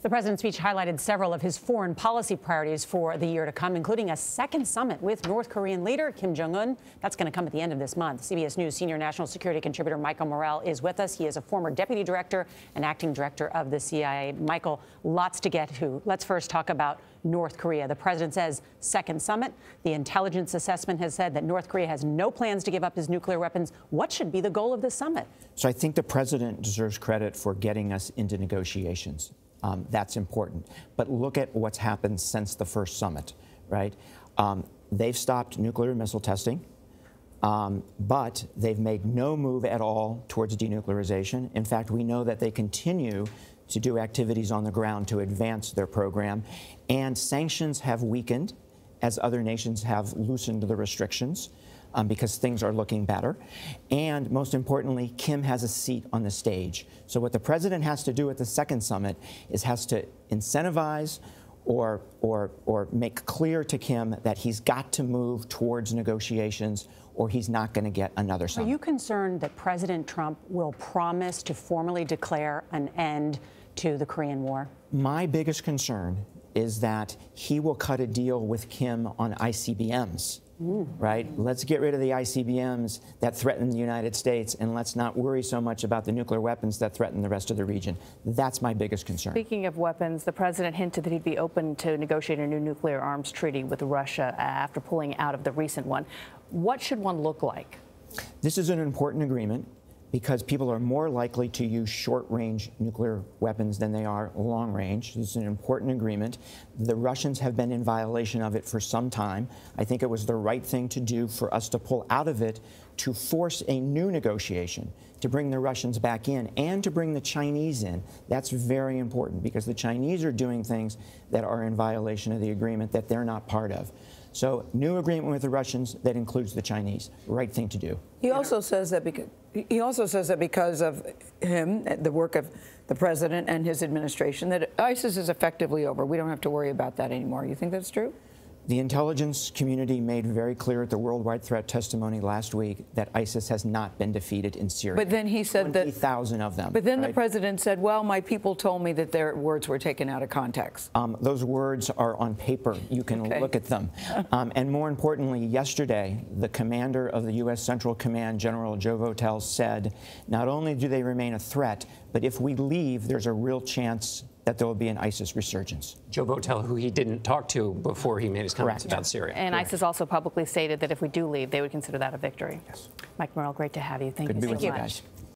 The president's speech highlighted several of his foreign policy priorities for the year to come, including a second summit with North Korean leader Kim Jong Un. That's going to come at the end of this month. CBS News senior national security contributor Michael Morell is with us. He is a former deputy director and acting director of the CIA. Michael, lots to get to. Let's first talk about North Korea. The president says second summit. The intelligence assessment has said that North Korea has no plans to give up his nuclear weapons. What should be the goal of this summit? So I think the president deserves credit for getting us into negotiations. That's important. But look at what's happened since the first summit, right? They've stopped nuclear missile testing, but they've made no move at all towards denuclearization. In fact, we know that they continue to do activities on the ground to advance their program. And sanctions have weakened as other nations have loosened the restrictions because things are looking better. And most importantly, Kim has a seat on the stage. So what the president has to do at the second summit is has to incentivize or make clear to Kim that he's got to move towards negotiations or he's not going to get another summit. Are you concerned that President Trump will promise to formally declare an end to the Korean War? My biggest concern is that he will cut a deal with Kim on ICBMs. Right? Let's get rid of the ICBMs that threaten the United States, and let's not worry so much about the nuclear weapons that threaten the rest of the region. That's my biggest concern. Speaking of weapons, the president hinted that he'd be open to negotiating a new nuclear arms treaty with Russia after pulling out of the recent one. What should one look like? This is an important agreement because people are more likely to use short-range nuclear weapons than they are long-range. This is an important agreement. The Russians have been in violation of it for some time. I think it was the right thing to do for us to pull out of it, to force a new negotiation, to bring the Russians back in, and to bring the Chinese in. That's very important because the Chinese are doing things that are in violation of the agreement that they're not part of. So, new agreement with the Russians that includes the Chinese. Right thing to do. He also says that because of him, the work of the president and his administration, that ISIS is effectively over. We don't have to worry about that anymore. You think that's true? The intelligence community made very clear at the worldwide threat testimony last week that ISIS has not been defeated in Syria. But then he said that 20,000 of them. But then right? The president said, well, my people told me that their words were taken out of context. Those words are on paper. You can look at them. And more importantly, yesterday, the commander of the U.S. Central Command, General Joe Votel, said, not only do they remain a threat, but if we leave, there's a real chance that there will be an ISIS resurgence. Joe Votel, who he didn't talk to before he made his comments about Syria. And ISIS also publicly stated that if we do leave, they would consider that a victory. Yes. Mike Morell, great to have you. Thank you so much.